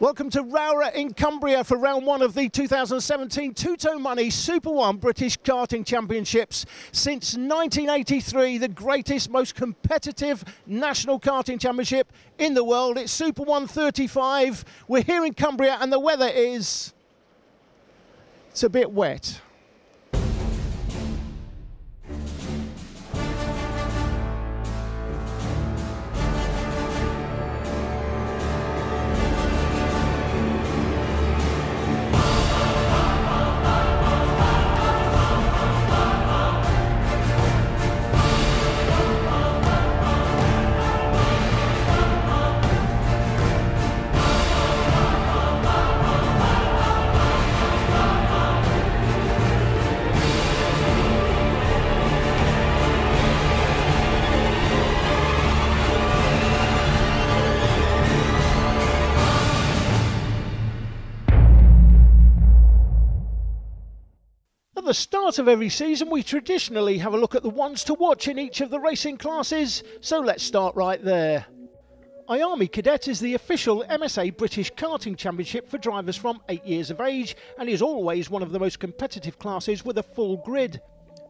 Welcome to Rowrah in Cumbria for round one of the 2017 Tuto Money Super 1 British Karting Championships. Since 1983, the greatest, most competitive national karting championship in the world. It's Super 135. We're here in Cumbria and the weather is... it's a bit wet. At the start of every season, we traditionally have a look at the ones to watch in each of the racing classes, so let's start right there. Army Cadet is the official MSA British Karting Championship for drivers from 8 years of age and is always one of the most competitive classes with a full grid.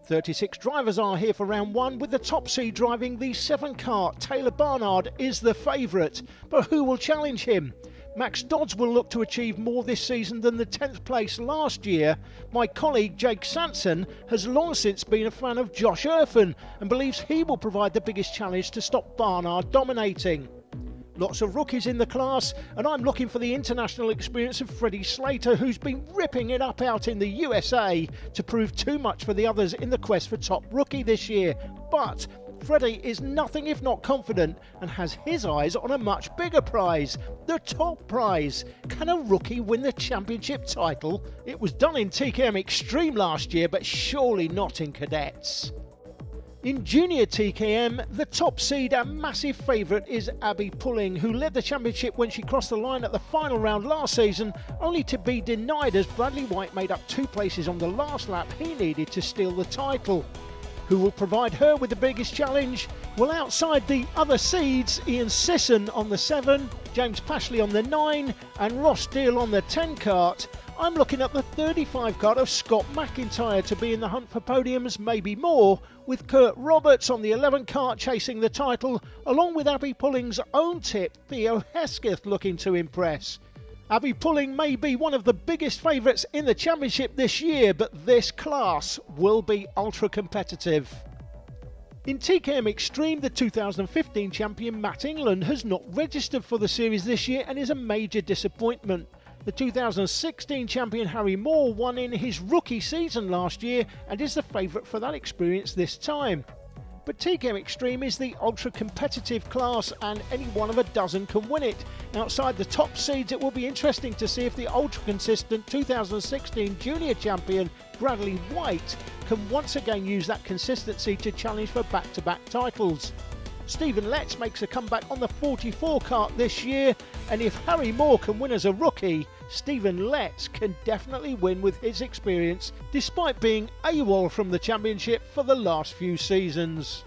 36 drivers are here for round one, with the top seed driving the 7 car. Taylor Barnard is the favourite, but who will challenge him? Max Dodds will look to achieve more this season than the 10th place last year. My colleague Jake Sanson has long since been a fan of Josh Irfan and believes he will provide the biggest challenge to stop Barnard dominating. Lots of rookies in the class, and I'm looking for the international experience of Freddie Slater, who's been ripping it up out in the USA, to prove too much for the others in the quest for top rookie this year. But Freddie is nothing if not confident and has his eyes on a much bigger prize, the top prize. Can a rookie win the championship title? It was done in TKM Extreme last year, but surely not in cadets. In junior TKM, the top seed and massive favourite is Abby Pulling, who led the championship when she crossed the line at the final round last season, only to be denied as Bradley White made up 2 places on the last lap he needed to steal the title. Who will provide her with the biggest challenge? Well, outside the other seeds, Ian Sisson on the 7, James Pashley on the 9 and Ross Deal on the 10 kart. I'm looking at the 35 kart of Scott McIntyre to be in the hunt for podiums, maybe more, with Kurt Roberts on the 11 kart chasing the title, along with Abby Pulling's own tip, Theo Hesketh, looking to impress. Abby Pulling may be one of the biggest favourites in the championship this year, but this class will be ultra competitive. In TKM Extreme, the 2015 champion Matt England has not registered for the series this year and is a major disappointment. The 2016 champion Harry Moore won in his rookie season last year and is the favourite for that experience this time. But TKM Extreme is the ultra-competitive class and any one of a dozen can win it. Outside the top seeds, it will be interesting to see if the ultra-consistent 2016 junior champion Bradley White can once again use that consistency to challenge for back-to-back titles. Stephen Letts makes a comeback on the 44 kart this year, and if Harry Moore can win as a rookie, Stephen Letts can definitely win with his experience, despite being AWOL from the championship for the last few seasons.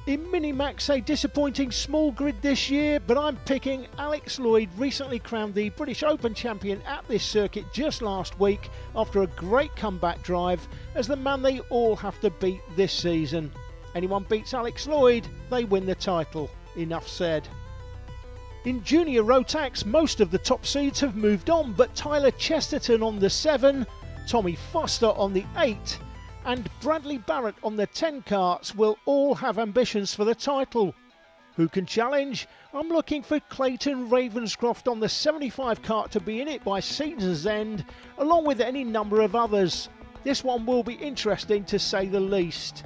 In Minimax, a disappointing small grid this year, but I'm picking Alex Lloyd, recently crowned the British Open champion at this circuit just last week after a great comeback drive, as the man they all have to beat this season. Anyone beats Alex Lloyd, they win the title. Enough said. In junior Rotax, most of the top seeds have moved on, but Tyler Chesterton on the 7, Tommy Foster on the 8 and Bradley Barrett on the 10 karts will all have ambitions for the title. Who can challenge? I'm looking for Clayton Ravenscroft on the 75 kart to be in it by season's end, along with any number of others. This one will be interesting to say the least.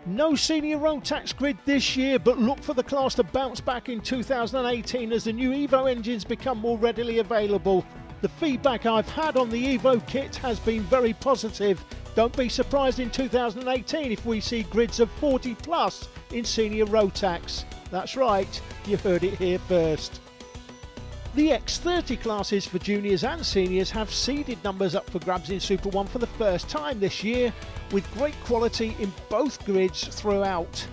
No senior Rotax grid this year, but look for the class to bounce back in 2018 as the new Evo engines become more readily available. The feedback I've had on the Evo kit has been very positive. Don't be surprised in 2018 if we see grids of 40 plus in senior Rotax. That's right, you heard it here first. The X30 classes for juniors and seniors have seeded numbers up for grabs in Super 1 for the first time this year, with great quality in both grids throughout.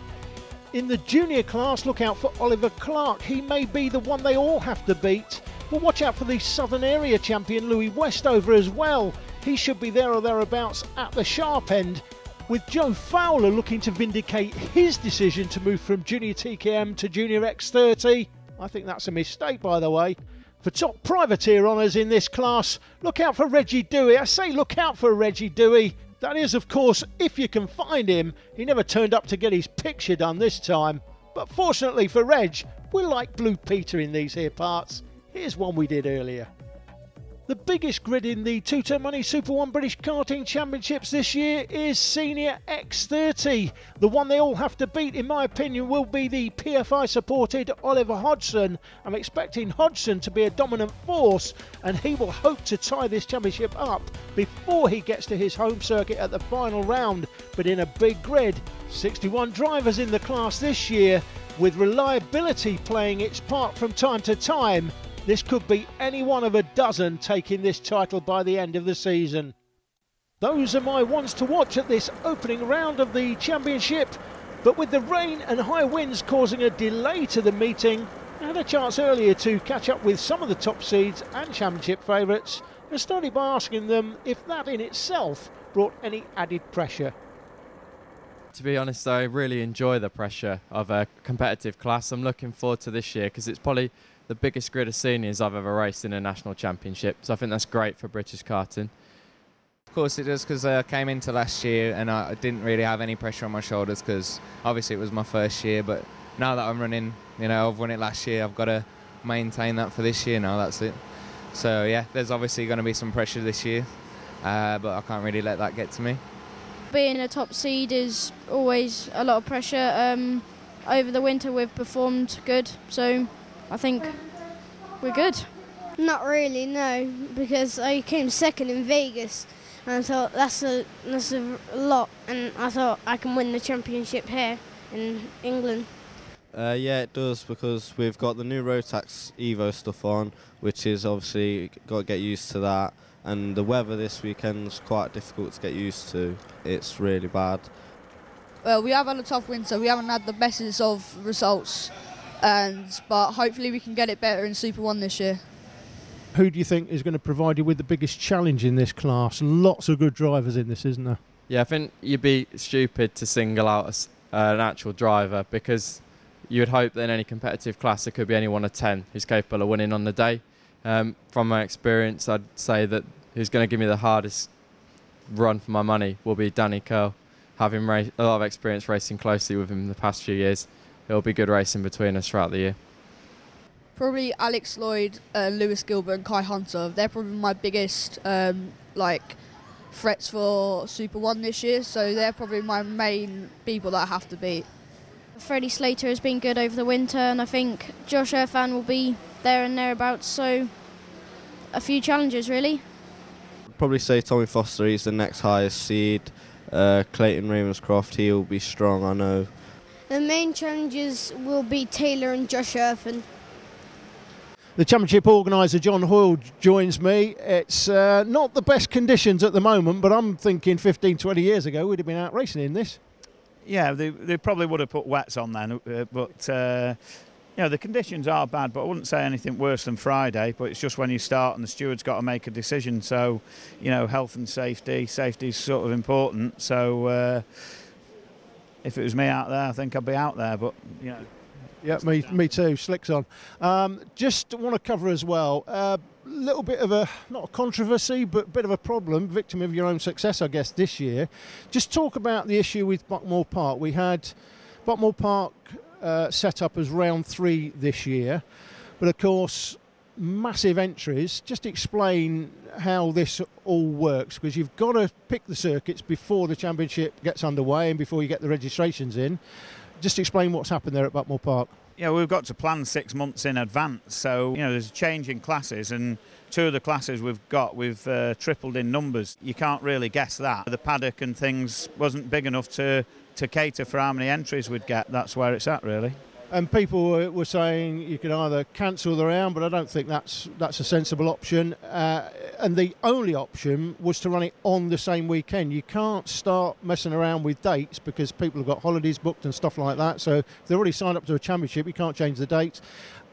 In the junior class, look out for Oliver Clark. He may be the one they all have to beat. Well, watch out for the Southern Area champion Louis Westover as well. He should be there or thereabouts at the sharp end, with Joe Fowler looking to vindicate his decision to move from Junior TKM to Junior X30. I think that's a mistake, by the way. For top privateer honours in this class, look out for Reggie Dewey. I say look out for Reggie Dewey. That is, of course, if you can find him. He never turned up to get his picture done this time. But fortunately for Reg, we're like Blue Peter in these here parts. Here's one we did earlier. The biggest grid in the Tuto Money Super 1 British Karting Championships this year is Senior X30. The one they all have to beat, in my opinion, will be the PFI supported Oliver Hodgson. I'm expecting Hodgson to be a dominant force, and he will hope to tie this championship up before he gets to his home circuit at the final round. But in a big grid, 61 drivers in the class this year, with reliability playing its part from time to time. This could be any one of a dozen taking this title by the end of the season. Those are my ones to watch at this opening round of the championship, but with the rain and high winds causing a delay to the meeting, I had a chance earlier to catch up with some of the top seeds and championship favourites and started by asking them if that in itself brought any added pressure. To be honest, I really enjoy the pressure of a competitive class. I'm looking forward to this year because it's probably the biggest grid of seniors I've ever raced in a national championship. So I think that's great for British karting. Of course it does, because I came into last year and I didn't really have any pressure on my shoulders because obviously it was my first year. But now that I'm running, you know, I've won it last year, I've got to maintain that for this year now, that's it. So yeah, there's obviously going to be some pressure this year, but I can't really let that get to me. Being a top seed is always a lot of pressure. Over the winter we've performed good, so I think we're good. Not really, no, because I came second in Vegas and I thought that's a lot, and I thought I can win the championship here in England. Yeah, it does, because we've got the new Rotax Evo stuff on, which is obviously got to get used to that, and the weather this weekend's quite difficult to get used to. It's really bad. Well, we have had a tough winter. We haven't had the bestest of results, but hopefully we can get it better in Super 1 this year. Who do you think is going to provide you with the biggest challenge in this class? Lots of good drivers in this, isn't there? Yeah, I think you'd be stupid to single out an actual driver, because you would hope that in any competitive class there could be any one of 10 who's capable of winning on the day. From my experience, I'd say that who's going to give me the hardest run for my money will be Danny Curl. Having a lot of experience racing closely with him in the past few years, it'll be good racing between us throughout the year. Probably Alex Lloyd, Lewis Gilbert and Kai Hunter. They're probably my biggest threats for Super 1 this year, so they're probably my main people that I have to beat. Freddie Slater has been good over the winter, and I think Josh Irfan will be there and thereabouts, so a few challenges really. I'd probably say Tommy Foster, he's the next highest seed. Clayton Ravenscroft, he'll be strong, I know. The main challenges will be Taylor and Josh Irfan. The championship organiser John Hoyle joins me. It's not the best conditions at the moment, but I'm thinking 15, 20 years ago we'd have been out racing in this. Yeah, they probably would have put wets on then, but you know, the conditions are bad, but I wouldn't say anything worse than Friday. But it's just when you start and the steward's got to make a decision. So, you know, health and safety is sort of important. So if it was me out there, I think I'd be out there. But you know. Yeah, me too. Slicks on. Just want to cover as well a little bit of a, not a controversy, but a bit of a problem, victim of your own success, I guess, this year. Just talk about the issue with Buckmore Park. We had Buckmore Park set up as round 3 this year, but of course, massive entries. Just explain how this all works, because you've got to pick the circuits before the championship gets underway and before you get the registrations in. Just explain what's happened there at Buckmore Park. Yeah, we've got to plan 6 months in advance. So, you know, there's a change in classes, and 2 of the classes we've tripled in numbers. You can't really guess that. The paddock and things wasn't big enough to cater for how many entries we'd get. That's where it's at, really. And people were saying you could either cancel the round, but I don't think that's a sensible option. and the only option was to run it on the same weekend. You can't start messing around with dates because people have got holidays booked and stuff like that. So if they've already signed up to a championship, you can't change the dates.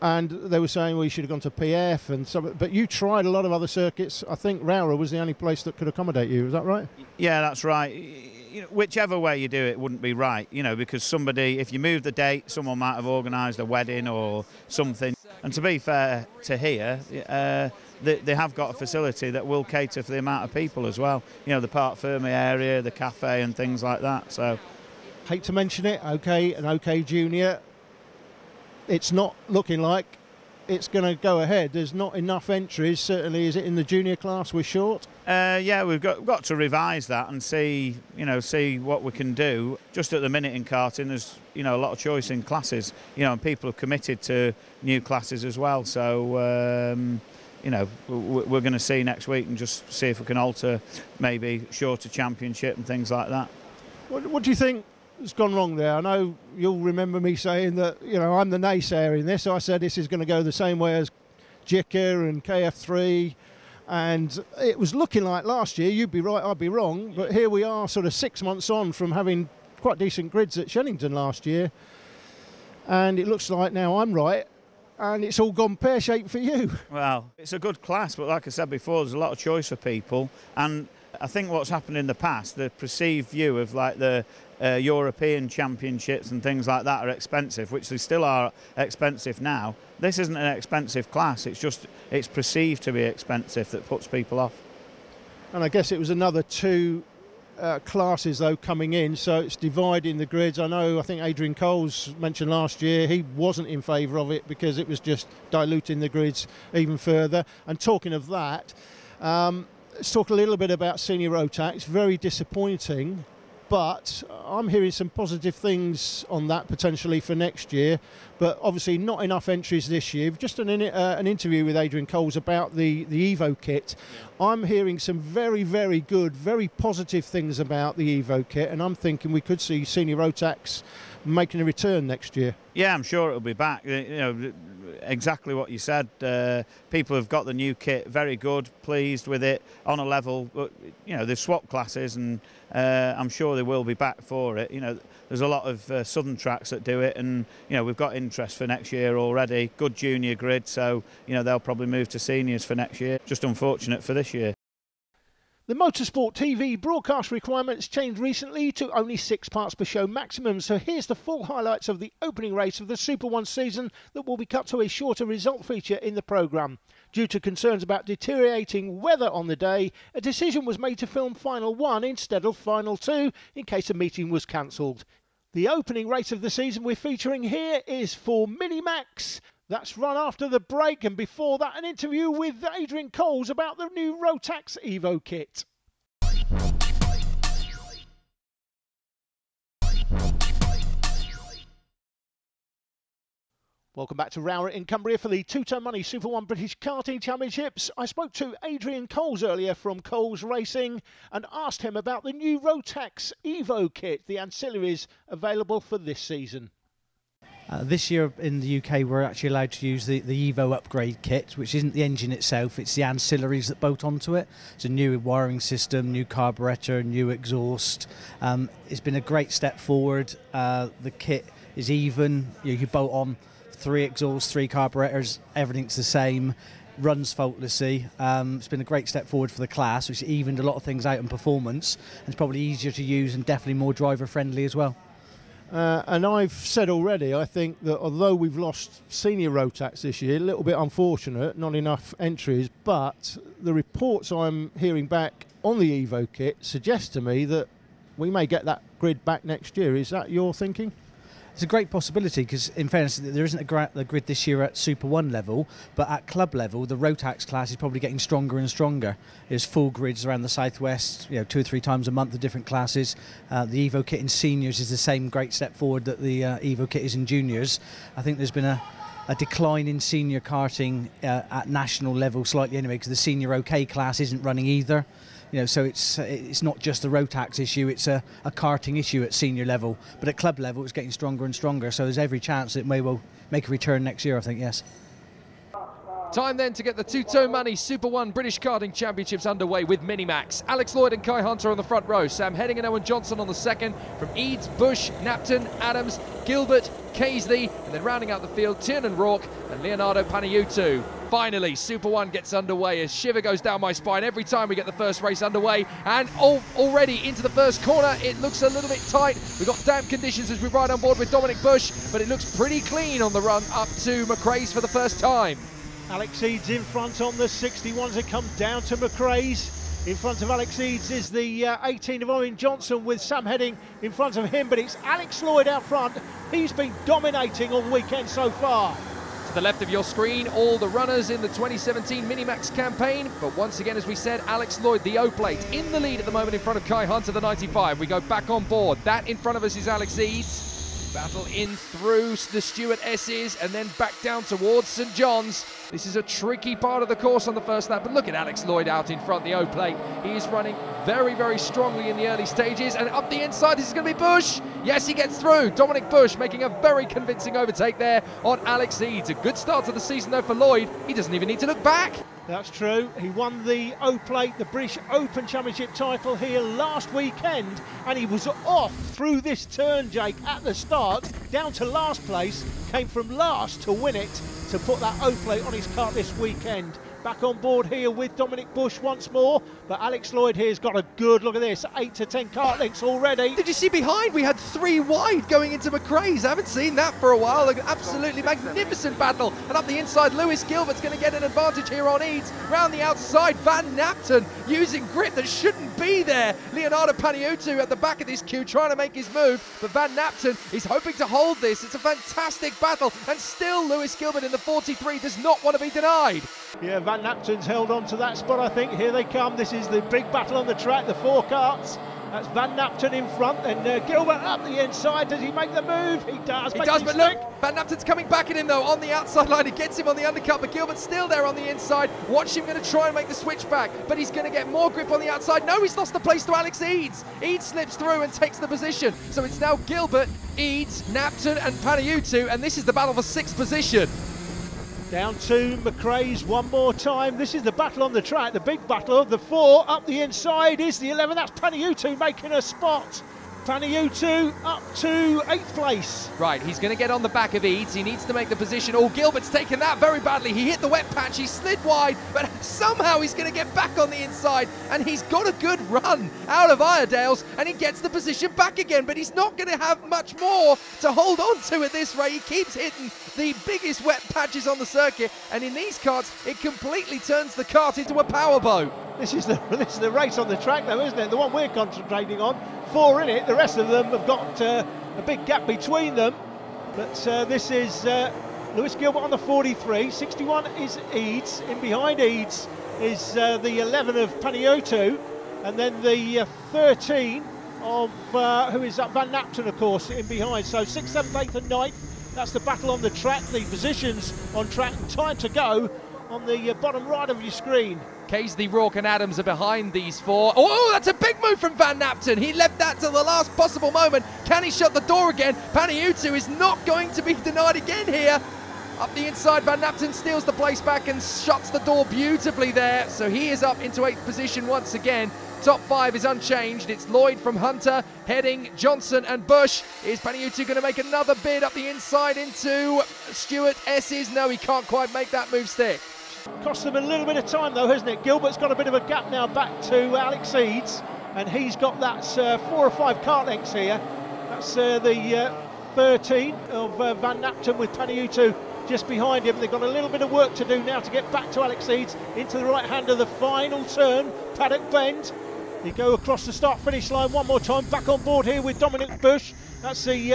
And they were saying, well, you should have gone to PF and some, but you tried a lot of other circuits. I think Rowrah was the only place that could accommodate you. Is that right? Yeah, that's right. You know, whichever way you do it wouldn't be right, you know, because somebody, if you move the date, someone might have organised a wedding or something. And to be fair to here, they have got a facility that will cater for the amount of people as well. You know, the Parc Fermé area, the cafe and things like that. So, hate to mention it, OK and OK Junior, it's not looking like it's going to go ahead. There's not enough entries. Certainly, is it in the junior class we're short? Yeah, we've got to revise that and see what we can do. Just at the minute in karting, there's a lot of choice in classes, and people have committed to new classes as well. So we're going to see next week and just see if we can alter maybe shorter championship and things like that. What do you think has gone wrong there? I know you'll remember me saying that I'm the naysayer in this. I said this is going to go the same way as JICA and KF3. And it was looking like last year, you'd be right, I'd be wrong, but here we are sort of 6 months on from having quite decent grids at Shennington last year, and it looks like now I'm right, and it's all gone pear-shaped for you. Well, it's a good class, but like I said before, there's a lot of choice for people, and I think what's happened in the past, the perceived view of like the European championships and things like that are expensive, which they still are expensive now. This isn't an expensive class, it's perceived to be expensive that puts people off. And I guess it was another two classes though coming in, so it's dividing the grids. I think Adrian Coles mentioned last year he wasn't in favour of it because it was just diluting the grids even further. And talking of that, let's talk a little bit about senior Rotax. Very disappointing, but I'm hearing some positive things on that potentially for next year, but obviously not enough entries this year. Just an interview with Adrian Coles about the Evo kit. Yeah. I'm hearing some very, very good, very positive things about the Evo kit, and I'm thinking we could see senior Rotax making a return next year. Yeah, I'm sure it'll be back. Exactly what you said. People have got the new kit, very good, pleased with it, on a level. But they've swapped classes, and I'm sure they will be back for it. There's a lot of southern tracks that do it, and we've got interest for next year already. Good junior grid, so they'll probably move to seniors for next year. Just unfortunate for this year. The Motorsport TV broadcast requirements changed recently to only 6 parts per show maximum, so here's the full highlights of the opening race of the Super 1 season that will be cut to a shorter result feature in the programme. Due to concerns about deteriorating weather on the day, a decision was made to film Final 1 instead of Final 2 in case a meeting was cancelled. The opening race of the season we're featuring here is for Minimax. That's run after the break, and before that an interview with Adrian Coles about the new Rotax Evo kit. Welcome back to Rowrah in Cumbria for the Tuto Money Super 1 British Karting Championships. I spoke to Adrian Coles earlier from Coles Racing and asked him about the new Rotax Evo kit, the ancillaries available for this season. This year in the UK we're actually allowed to use the Evo upgrade kit, which isn't the engine itself, it's the ancillaries that bolt onto it. It's a new wiring system, new carburettor, new exhaust. It's been a great step forward. The kit is even, you bolt on 3 exhausts, 3 carburettors, everything's the same, runs faultlessly. It's been a great step forward for the class, which evened a lot of things out in performance, and it's probably easier to use and definitely more driver friendly as well. And I've said already, I think that although we've lost senior Rotax this year, a little bit unfortunate, not enough entries, but the reports I'm hearing back on the Evo kit suggest to me that we may get that grid back next year. Is that your thinking? It's a great possibility because, in fairness, there isn't a grid this year at Super 1 level, but at club level, the Rotax class is probably getting stronger and stronger. There's full grids around the southwest, 2 or 3 times a month, the different classes. The Evo kit in seniors is the same great step forward that the Evo kit is in juniors. I think there's been a decline in senior karting at national level slightly anyway, because the senior OK class isn't running either. So it's not just the Rotax issue, it's a karting issue at senior level, but at club level it's getting stronger and stronger, so there's every chance it may well make a return next year, I think, yes. Time then to get the Tuto Money Super 1 British Karting Championships underway with Minimax. Alex Lloyd and Kai Hunter on the front row. Sam Heading and Owen Johnson on the second. From Eads, Bush, Napton, Adams, Gilbert, Casey, and then rounding out the field, Tiernan Rourke and Leonardo Paniutu. Finally, Super 1 gets underway as shiver goes down my spine every time we get the first race underway. And already into the first corner, it looks a little bit tight. We've got damp conditions as we ride on board with Dominic Bush, but it looks pretty clean on the run up to McRae's for the first time. Alex Eads in front on the 61s. It come down to McRae's. In front of Alex Eads is the 18 of Owen Johnson with Sam Heading in front of him, but it's Alex Lloyd out front. He's been dominating all weekend so far. To the left of your screen, all the runners in the 2017 Minimax campaign, but once again, as we said, Alex Lloyd, the O-plate, in the lead at the moment in front of Kai Hunter, the 95. We go back on board. That in front of us is Alex Eads. Battle in through the Stewart S's and then back down towards St John's. This is a tricky part of the course on the first lap, but look at Alex Lloyd out in front, the O-plate. He is running very, very strongly in the early stages, and up the inside, this is going to be Bush. Yes, he gets through. Dominic Bush making a very convincing overtake there on Alex Eads. A good start to the season, though, for Lloyd. He doesn't even need to look back. That's true. He won the O-plate, the British Open Championship title here last weekend, and he was off through this turn, Jake, at the start, down to last place, came from last to win it, to put that O-plate on his kart this weekend. Back on board here with Dominic Bush once more, but Alex Lloyd here's got a good look at this, 8 to 10 kart lengths already. Did you see behind? We had 3 wide going into McRae's. I haven't seen that for a while. An absolutely magnificent battle. And up the inside, Lewis Gilbert's going to get an advantage here on Eads. Round the outside, Van Napton using grip that shouldn't be there. Leonardo Paniutu at the back of this queue trying to make his move, but Van Napton is hoping to hold this. It's a fantastic battle, and still Lewis Gilbert in the 43 does not want to be denied. Yeah, Van Napton's held on to that spot, I think. Here they come. This is the big battle on the track, the 4 karts. That's Van Napton in front, and Gilbert up the inside. Does he make the move? He does. He does, but look, Van Napton's coming back at him, though, on the outside line. He gets him on the undercut, but Gilbert's still there on the inside. Watch him going to try and make the switch back, but he's going to get more grip on the outside. No, he's lost the place to Alex Eads. Eads slips through and takes the position. So it's now Gilbert, Eads, Napton, and Paniutu, and this is the battle for 6th position. Down to McRae's one more time. This is the battle on the track, the big battle of the 4. Up the inside is the 11. That's Paniutu making a spot. Paniutu up to 8th place. Right, he's going to get on the back of Eads. He needs to make the position. Oh, Gilbert's taken that very badly. He hit the wet patch. He slid wide, but somehow he's going to get back on the inside, and he's got a good run out of Iredale's, and he gets the position back again, but he's not going to have much more to hold on to at this rate. He keeps hitting the biggest wet patches on the circuit, and in these karts, it completely turns the kart into a powerboat. This is the race on the track, though, isn't it? The one we're concentrating on. 4 in it. The rest of them have got a big gap between them. But this is Lewis Gilbert on the 43. 61 is Eads. In behind Eads is the 11 of Paniutu, and then the 13 of who is Van Napton, of course, in behind. So 6th, 7th, 8th, and 9th. That's the battle on the track. The positions on track. And time to go on the bottom right of your screen. Casey, Rourke and Adams are behind these 4. Oh, that's a big move from Van Napton. He left that to the last possible moment. Can he shut the door again? Paniutu is not going to be denied again here. Up the inside, Van Napton steals the place back and shuts the door beautifully there. So he is up into 8th position once again. Top 5 is unchanged. It's Lloyd from Hunter, Heading, Johnson and Bush. Is Paniutu going to make another bid up the inside into Stewart S's? No, he can't quite make that move stick. Cost them a little bit of time, though, hasn't it? Gilbert's got a bit of a gap now back to Alex Eads, and he's got that 4 or 5 kart lengths here. That's the 13 of Van Napton with Paniutu just behind him. They've got a little bit of work to do now to get back to Alex Eads into the right hand of the final turn, Paddock Bend. They go across the start-finish line one more time. Back on board here with Dominic Bush. That's the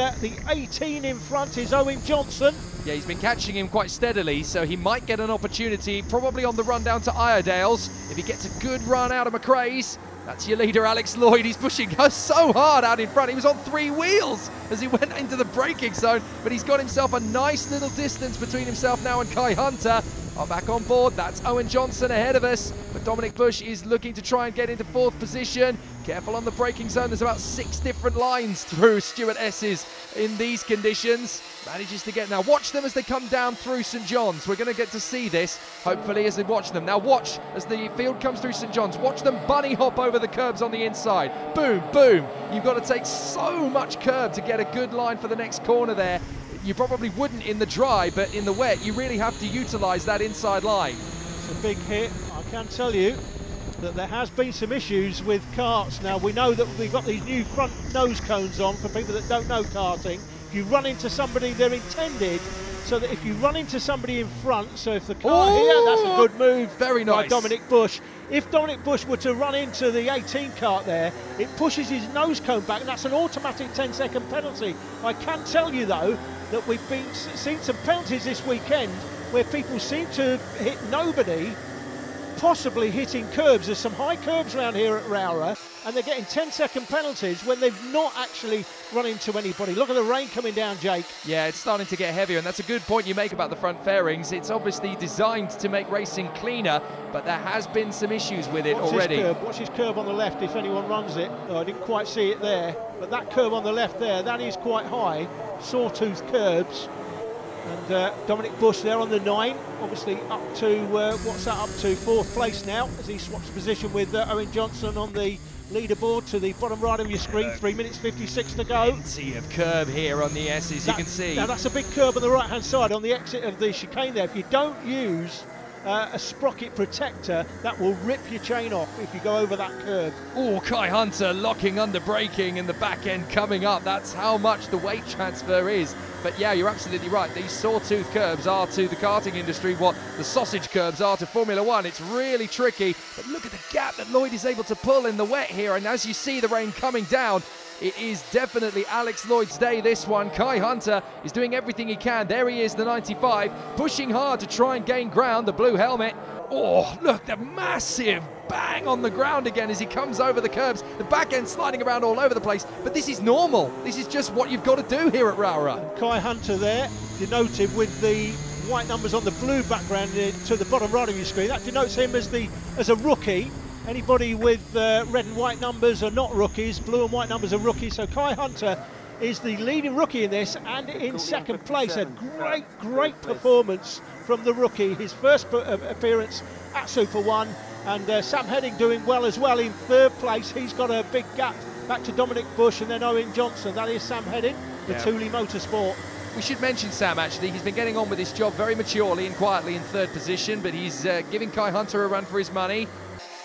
18 in front is Owen Johnson. Yeah, he's been catching him quite steadily, so he might get an opportunity, probably on the run down to Iredale's. If he gets a good run out of McRae's, that's your leader, Alex Lloyd. He's pushing so hard out in front. He was on 3 wheels as he went into the braking zone, but he's got himself a nice little distance between himself now and Kai Hunter. are back on board. That's Owen Johnson ahead of us, but Dominic Bush is looking to try and get into 4th position. Careful on the braking zone. There's about 6 different lines through Stuart S's in these conditions. Manages to get, now watch them as they come down through St John's. We're going to get to see this, hopefully, as they watch them. Now watch as the field comes through St John's. Watch them bunny hop over the curbs on the inside. Boom, boom. You've got to take so much curb to get a good line for the next corner there. You probably wouldn't in the dry, but in the wet, you really have to utilise that inside line. It's a big hit. I can tell you that there has been some issues with karts. Now, we know that we've got these new front nose cones on for people that don't know karting. If you run into somebody, they're intended so that if you run into somebody in front, so if the car here, that's a good move. Very nice. By Dominic Bush. If Dominic Bush were to run into the 18 kart there, it pushes his nose cone back, and that's an automatic 10-second penalty. I can tell you, though, that we've seen some penalties this weekend where people seem to hit nobody, possibly hitting curbs. There's some high curbs around here at Rowrah, and they're getting 10-second penalties when they've not actually run into anybody. Look at the rain coming down, Jake. Yeah, it's starting to get heavier, and that's a good point you make about the front fairings. It's obviously designed to make racing cleaner, but there has been some issues with it already. Watch his curb on the left if anyone runs it. Oh, I didn't quite see it there, but that curb on the left there, that is quite high. Sawtooth curbs. And Dominic Bush there on the 9, obviously up to, what's that up to, 4th place now, as he swaps position with Owen Johnson on the leaderboard to the bottom right of your screen. 3 minutes 56 to go. Plenty of curb here on the S's, you can see. Now that's a big curb on the right hand side on the exit of the chicane there. If you don't use a sprocket protector, that will rip your chain off if you go over that curb. Oh, Kai Hunter locking under braking and the back end coming up. That's how much the weight transfer is. But yeah, you're absolutely right. These sawtooth curbs are to the karting industry what the sausage curbs are to Formula One. It's really tricky, but look at the gap that Lloyd is able to pull in the wet here. And as you see the rain coming down, it is definitely Alex Lloyd's day, this one. Kai Hunter is doing everything he can. There he is, the 95, pushing hard to try and gain ground, the blue helmet. Oh, look, the massive bang on the ground again as he comes over the curbs. The back end sliding around all over the place, but this is normal. This is just what you've got to do here at Rowrah. Kai Hunter there, denoted with the white numbers on the blue background to the bottom right of your screen. That denotes him as a rookie. Anybody with red and white numbers are not rookies. Blue and white numbers are rookies. So Kai Hunter is the leading rookie in this, and in second place. A great performance from the rookie. His first appearance at Super One, and Sam Heading doing well as well in 3rd place. He's got a big gap back to Dominic Bush and then Owen Johnson. That is Sam Heading, the Thule Motorsport. We should mention Sam, actually. He's been getting on with his job very maturely and quietly in 3rd position, but he's giving Kai Hunter a run for his money.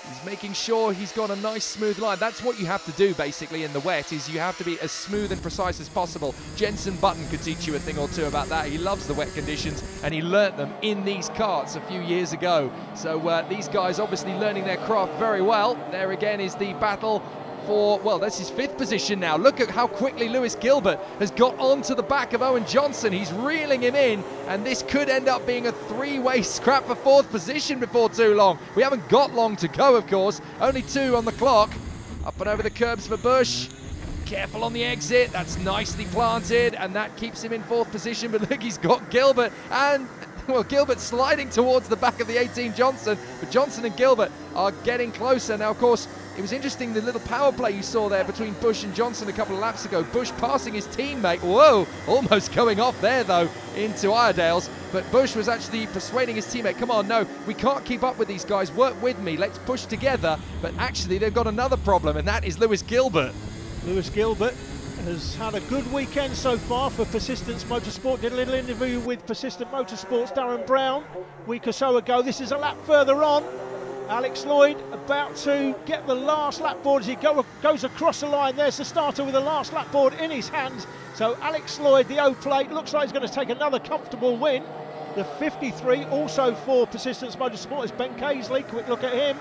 He's making sure he's got a nice smooth line. That's what you have to do basically in the wet, is you have to be as smooth and precise as possible. Jenson Button could teach you a thing or two about that. He loves the wet conditions and he learnt them in these karts a few years ago. So these guys obviously learning their craft very well. There again is the battle for, well, that's his 5th position now. Look at how quickly Lewis Gilbert has got onto the back of Owen Johnson. He's reeling him in, and this could end up being a 3-way scrap for 4th position before too long. We haven't got long to go, of course. Only 2 on the clock. Up and over the curbs for Bush. Careful on the exit. That's nicely planted, and that keeps him in 4th position. But look, he's got Gilbert, and well, Gilbert sliding towards the back of the 18 Johnson, but Johnson and Gilbert are getting closer. Now, of course, it was interesting, the little power play you saw there between Bush and Johnson a couple of laps ago. Bush passing his teammate. Whoa, almost going off there, though, into Iredale's. But Bush was actually persuading his teammate, come on, no, we can't keep up with these guys. Work with me. Let's push together. But actually, they've got another problem, and that is Lewis Gilbert. Lewis Gilbert has had a good weekend so far for Persistence Motorsport. Did a little interview with Persistent Motorsport's Darren Brown a week or so ago. This is a lap further on. Alex Lloyd about to get the last lap board as he goes across the line. There's the starter with the last lap board in his hands. So Alex Lloyd, the O plate, looks like he's going to take another comfortable win. The 53 also for Persistence Motorsport is Ben Caisley. Quick look at him.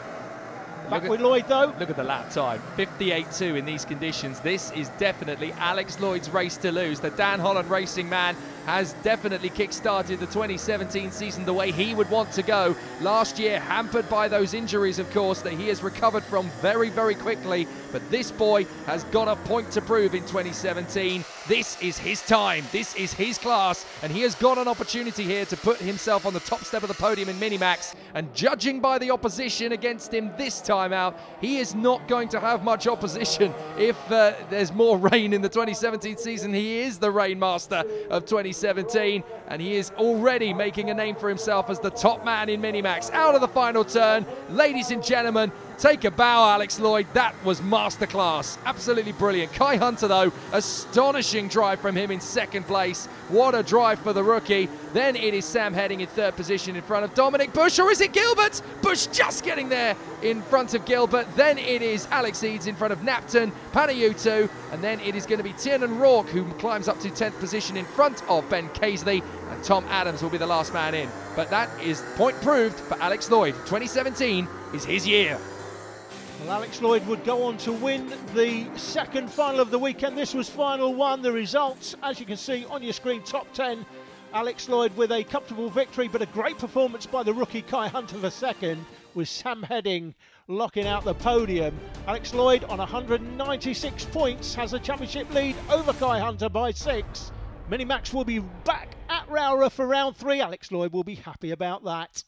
Back with Lloyd though. Look at the lap time, 58.2 in these conditions. This is definitely Alex Lloyd's race to lose. The Dan Holland Racing man has definitely kick-started the 2017 season the way he would want to go. Last year, hampered by those injuries, of course, that he has recovered from very, very quickly. But this boy has got a point to prove in 2017. This is his time. This is his class. And he has got an opportunity here to put himself on the top step of the podium in Minimax. And judging by the opposition against him this time out, he is not going to have much opposition if there's more rain in the 2017 season. He is the rain master of 2017, and he is already making a name for himself as the top man in Minimax. Out of the final turn, ladies and gentlemen, take a bow, Alex Lloyd. That was masterclass. Absolutely brilliant. Kai Hunter, though, astonishing drive from him in second place. What a drive for the rookie. Then it is Sam Heading in third position in front of Dominic Bush, or is it Gilbert? Bush just getting there in front of Gilbert. Then it is Alex Eads in front of Napton, Panayutu, and then it is going to be Tiernan Rourke, who climbs up to 10th position in front of Ben Casely, and Tom Adams will be the last man in. But that is point proved for Alex Lloyd. 2017 is his year. Well, Alex Lloyd would go on to win the second final of the weekend. This was final one. The results, as you can see on your screen, top 10. Alex Lloyd with a comfortable victory, but a great performance by the rookie Kai Hunter for second, with Sam Heading locking out the podium. Alex Lloyd on 196 points has a championship lead over Kai Hunter by 6. Minimax will be back at Rowrah for round 3. Alex Lloyd will be happy about that.